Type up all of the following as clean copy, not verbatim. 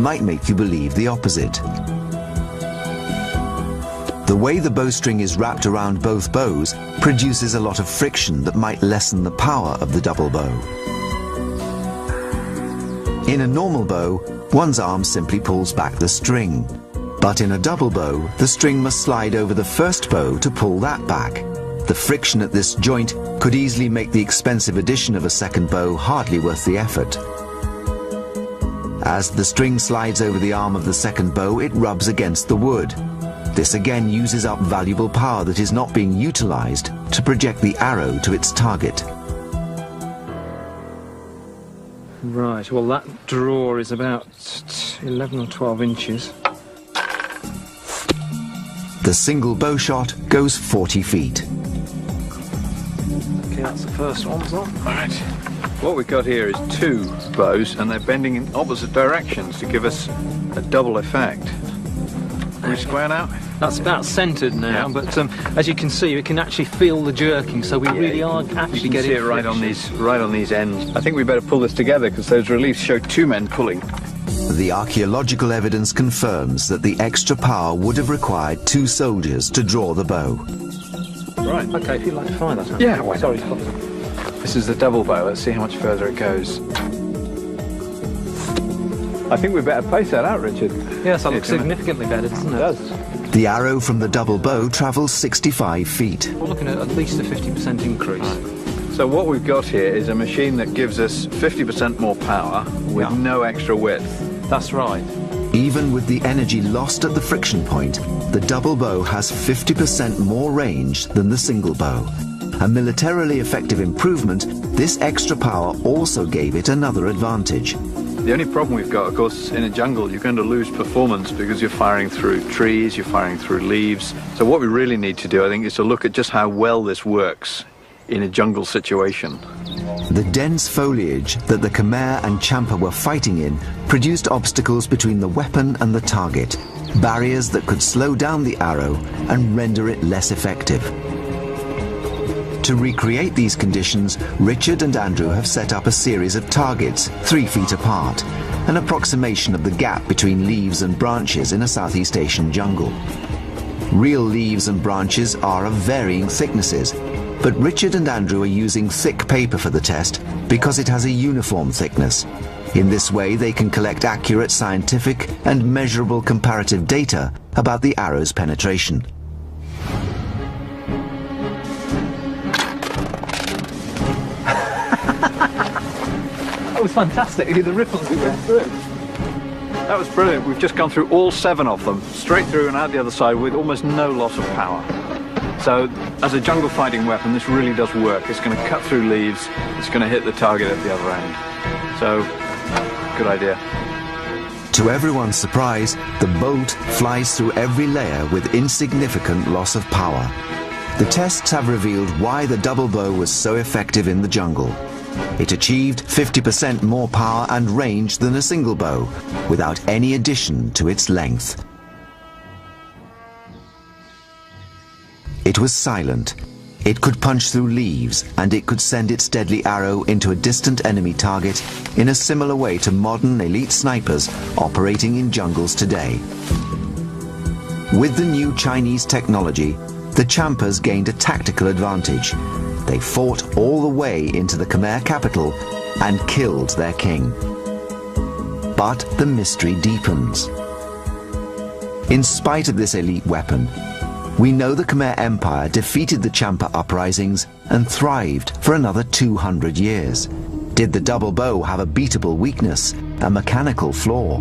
might make you believe the opposite. The way the bowstring is wrapped around both bows produces a lot of friction that might lessen the power of the double bow. In a normal bow, one's arm simply pulls back the string. But in a double bow, the string must slide over the first bow to pull that back. The friction at this joint could easily make the expensive addition of a second bow hardly worth the effort. As the string slides over the arm of the second bow, it rubs against the wood. This again uses up valuable power that is not being utilized to project the arrow to its target. Right, well that draw is about 11 or 12 inches. The single bow shot goes 40 feet. Okay, that's the first one, so. Right. What we've got here is two bows, and they're bending in opposite directions to give us a double effect. Are we square now? That's about centred now, yeah. But as you can see, we can actually feel the jerking, so we really are actually you can getting see it right on these ends. I think we better pull this together because those reliefs show two men pulling. The archaeological evidence confirms that the extra power would have required two soldiers to draw the bow. Right. Okay, if you'd like to fire that. Yeah, why not? Sorry. This is the double bow. Let's see how much further it goes. I think we better pace that out, Richard. Yes, that looks significantly better, doesn't it? It does. The arrow from the double bow travels 65 feet. We're looking at least a 50% increase. Right. So what we've got here is a machine that gives us 50% more power with no extra width. That's right. Even with the energy lost at the friction point, the double bow has 50% more range than the single bow. A militarily effective improvement, this extra power also gave it another advantage. The only problem we've got, of course, in a jungle, you're going to lose performance because you're firing through trees, you're firing through leaves. So what we really need to do, I think, is to look at just how well this works in a jungle situation. The dense foliage that the Khmer and Champa were fighting in produced obstacles between the weapon and the target, barriers that could slow down the arrow and render it less effective. To recreate these conditions, Richard and Andrew have set up a series of targets 3 feet apart, an approximation of the gap between leaves and branches in a Southeast Asian jungle. Real leaves and branches are of varying thicknesses, but Richard and Andrew are using thick paper for the test because it has a uniform thickness. In this way, they can collect accurate scientific and measurable comparative data about the arrow's penetration. That was fantastic, the ripples we went through. That was brilliant. We've just gone through all 7 of them, straight through and out the other side with almost no loss of power. So, as a jungle fighting weapon, this really does work. It's going to cut through leaves, it's going to hit the target at the other end. So, good idea. To everyone's surprise, the bolt flies through every layer with insignificant loss of power. The tests have revealed why the double bow was so effective in the jungle. It achieved 50% more power and range than a single bow, without any addition to its length. It was silent. It could punch through leaves, and it could send its deadly arrow into a distant enemy target in a similar way to modern elite snipers operating in jungles today. With the new Chinese technology, the Champas gained a tactical advantage. They fought all the way into the Khmer capital and killed their king. But the mystery deepens. In spite of this elite weapon, we know the Khmer Empire defeated the Champa uprisings and thrived for another 200 years. Did the double bow have a beatable weakness, a mechanical flaw?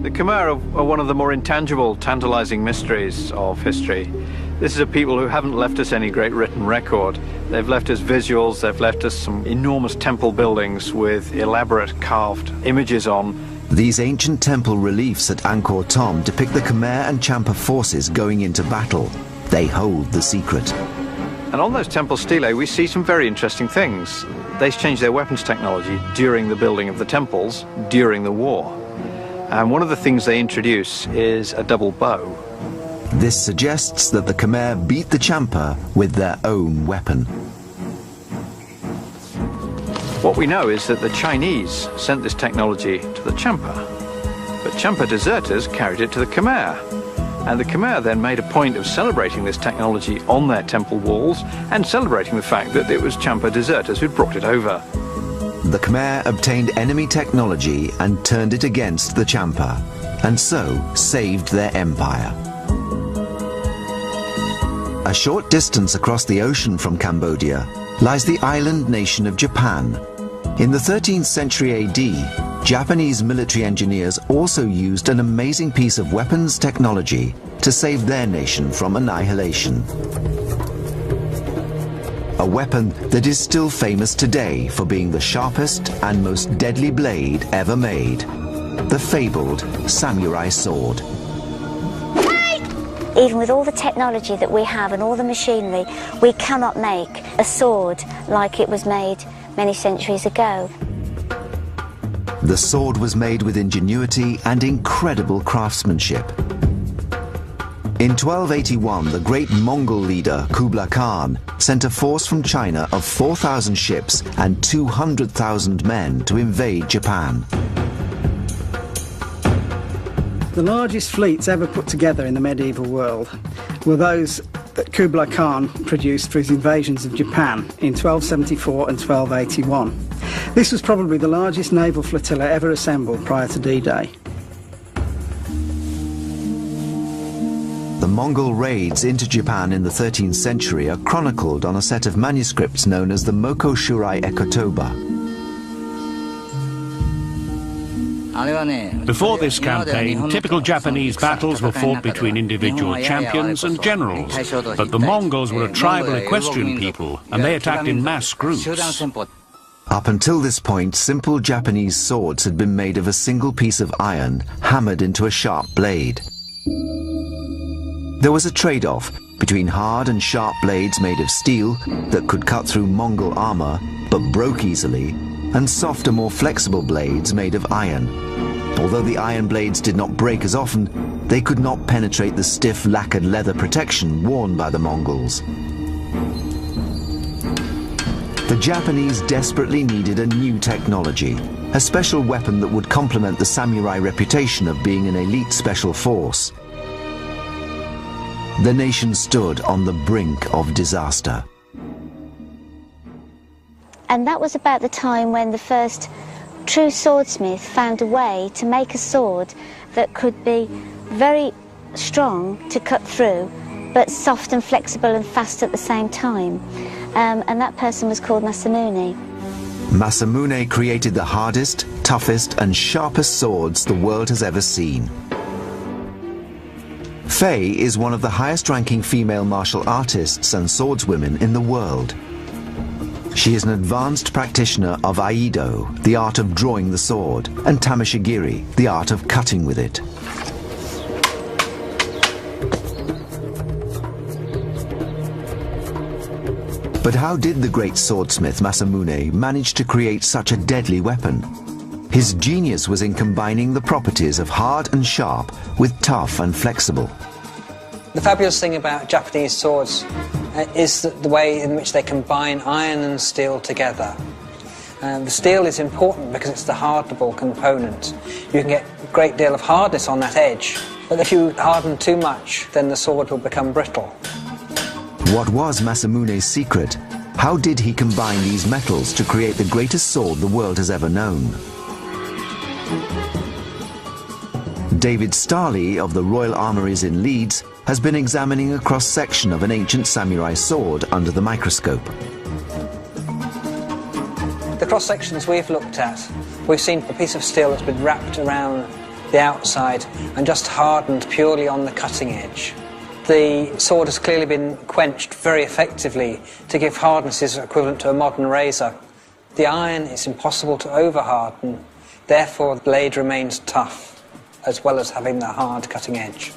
The Khmer are one of the more intangible, tantalizing mysteries of history. This is a people who haven't left us any great written record. They've left us visuals, they've left us some enormous temple buildings with elaborate carved images on. These ancient temple reliefs at Angkor Thom depict the Khmer and Champa forces going into battle. They hold the secret. And on those temple stelae, we see some very interesting things. They changed their weapons technology during the building of the temples, during the war. And one of the things they introduce is a double bow. This suggests that the Khmer beat the Champa with their own weapon. What we know is that the Chinese sent this technology to the Champa. But Champa deserters carried it to the Khmer. And the Khmer then made a point of celebrating this technology on their temple walls and celebrating the fact that it was Champa deserters who'd brought it over. The Khmer obtained enemy technology and turned it against the Champa, and so saved their empire. A short distance across the ocean from Cambodia lies the island nation of Japan. In the 13th century AD, Japanese military engineers also used an amazing piece of weapons technology to save their nation from annihilation. A weapon that is still famous today for being the sharpest and most deadly blade ever made, the fabled samurai sword. Even with all the technology that we have and all the machinery, we cannot make a sword like it was made many centuries ago. The sword was made with ingenuity and incredible craftsmanship. In 1281, the great Mongol leader Kublai Khan sent a force from China of 4,000 ships and 200,000 men to invade Japan. The largest fleets ever put together in the medieval world were those that Kublai Khan produced for his invasions of Japan in 1274 and 1281. This was probably the largest naval flotilla ever assembled prior to D-Day. The Mongol raids into Japan in the 13th century are chronicled on a set of manuscripts known as the Moko Shurai Ekotoba. Before this campaign, typical Japanese battles were fought between individual champions and generals, but the Mongols were a tribal equestrian people, and they attacked in mass groups. Up until this point, simple Japanese swords had been made of a single piece of iron hammered into a sharp blade. There was a trade-off between hard and sharp blades made of steel that could cut through Mongol armor but broke easily, and softer, more flexible blades made of iron. Although the iron blades did not break as often, they could not penetrate the stiff lacquered leather protection worn by the Mongols. The Japanese desperately needed a new technology, a special weapon that would complement the samurai reputation of being an elite special force. The nation stood on the brink of disaster. And that was about the time when the first true swordsmith found a way to make a sword that could be very strong to cut through, but soft and flexible and fast at the same time. And that person was called Masamune. Masamune created the hardest, toughest, and sharpest swords the world has ever seen. Faye is one of the highest-ranking female martial artists and swordswomen in the world. She is an advanced practitioner of Aido, the art of drawing the sword, and Tameshigiri, the art of cutting with it. But how did the great swordsmith Masamune manage to create such a deadly weapon? His genius was in combining the properties of hard and sharp with tough and flexible. The fabulous thing about Japanese swords is the way in which they combine iron and steel together. The steel is important because it's the hardenable component. You can get a great deal of hardness on that edge, but if you harden too much, then the sword will become brittle. What was Masamune's secret? How did he combine these metals to create the greatest sword the world has ever known? David Starley of the Royal Armouries in Leeds has been examining a cross-section of an ancient samurai sword under the microscope. The cross-sections we've looked at, we've seen a piece of steel that's been wrapped around the outside and just hardened purely on the cutting edge. The sword has clearly been quenched very effectively to give hardnesses equivalent to a modern razor. The iron is impossible to over-harden, therefore the blade remains tough, as well as having the hard cutting edge.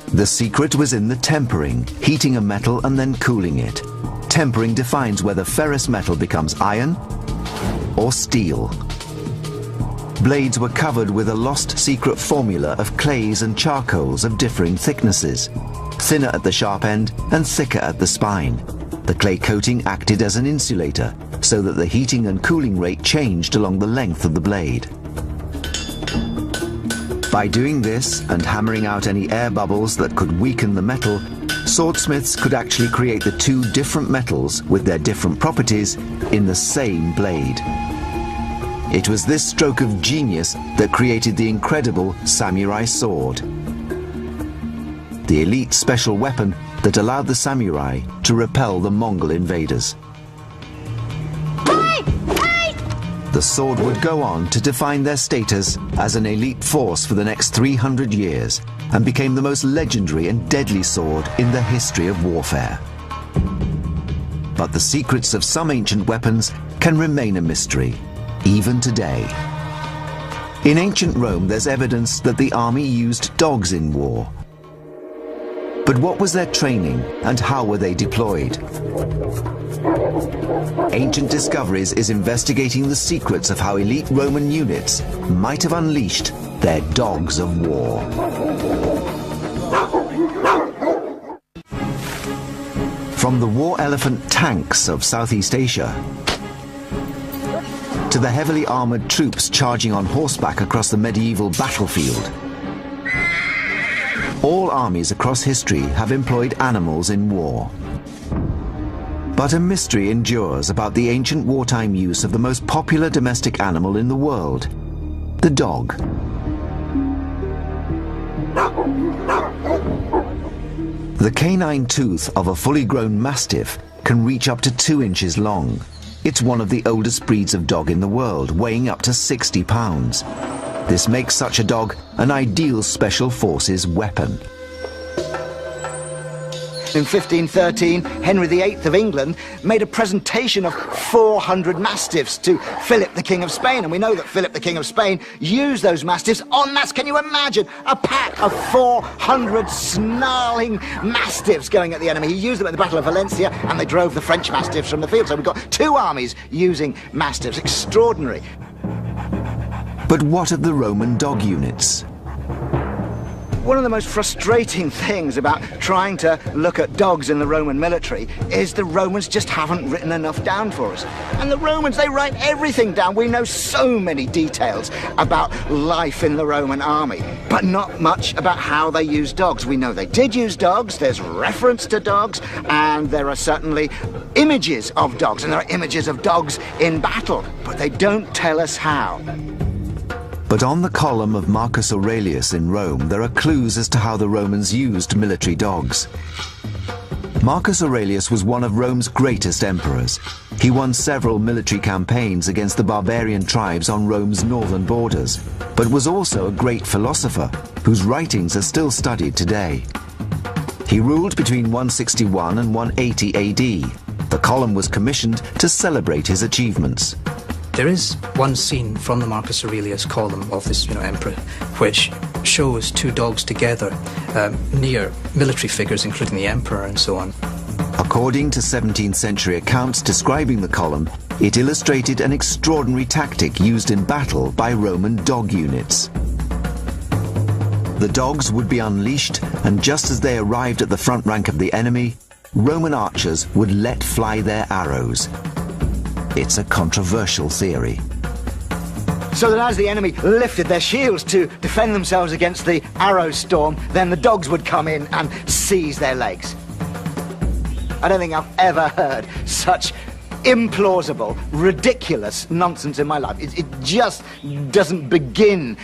The secret was in the tempering, heating a metal and then cooling it. Tempering defines whether ferrous metal becomes iron or steel. Blades were covered with a lost secret formula of clays and charcoals of differing thicknesses, thinner at the sharp end and thicker at the spine. The clay coating acted as an insulator, so that the heating and cooling rate changed along the length of the blade. By doing this and hammering out any air bubbles that could weaken the metal, swordsmiths could actually create the two different metals with their different properties in the same blade. It was this stroke of genius that created the incredible samurai sword, the elite special weapon that allowed the samurai to repel the Mongol invaders. The sword would go on to define their status as an elite force for the next 300 years and became the most legendary and deadly sword in the history of warfare. But the secrets of some ancient weapons can remain a mystery, even today. In ancient Rome, there's evidence that the army used dogs in war. But what was their training and how were they deployed? Ancient Discoveries is investigating the secrets of how elite Roman units might have unleashed their dogs of war. From the war elephant tanks of Southeast Asia to the heavily armored troops charging on horseback across the medieval battlefield, all armies across history have employed animals in war. But a mystery endures about the ancient wartime use of the most popular domestic animal in the world, the dog. The canine tooth of a fully grown mastiff can reach up to 2 inches long. It's one of the oldest breeds of dog in the world, weighing up to 60 pounds. This makes such a dog an ideal special forces weapon. In 1513, Henry VIII of England made a presentation of 400 mastiffs to Philip the King of Spain, and we know that Philip the King of Spain used those mastiffs en masse. Can you imagine a pack of 400 snarling mastiffs going at the enemy? He used them at the Battle of Valencia, and they drove the French mastiffs from the field. So we've got 2 armies using mastiffs. Extraordinary. But what of the Roman dog units? One of the most frustrating things about trying to look at dogs in the Roman military is the Romans just haven't written enough down for us. And the Romans, they write everything down. We know so many details about life in the Roman army, but not much about how they used dogs. We know they did use dogs, there's reference to dogs, and there are certainly images of dogs, and there are images of dogs in battle, but they don't tell us how. But on the column of Marcus Aurelius in Rome, there are clues as to how the Romans used military dogs. Marcus Aurelius was one of Rome's greatest emperors. He won several military campaigns against the barbarian tribes on Rome's northern borders, but was also a great philosopher whose writings are still studied today. He ruled between 161 and 180 AD. The column was commissioned to celebrate his achievements. There is one scene from the Marcus Aurelius column of this, emperor, which shows 2 dogs together near military figures, including the emperor and so on. According to 17th century accounts describing the column, it illustrated an extraordinary tactic used in battle by Roman dog units. The dogs would be unleashed, and just as they arrived at the front rank of the enemy, Roman archers would let fly their arrows. It's a controversial theory. So that as the enemy lifted their shields to defend themselves against the arrow storm, then the dogs would come in and seize their legs. I don't think I've ever heard such implausible, ridiculous nonsense in my life. It just doesn't begin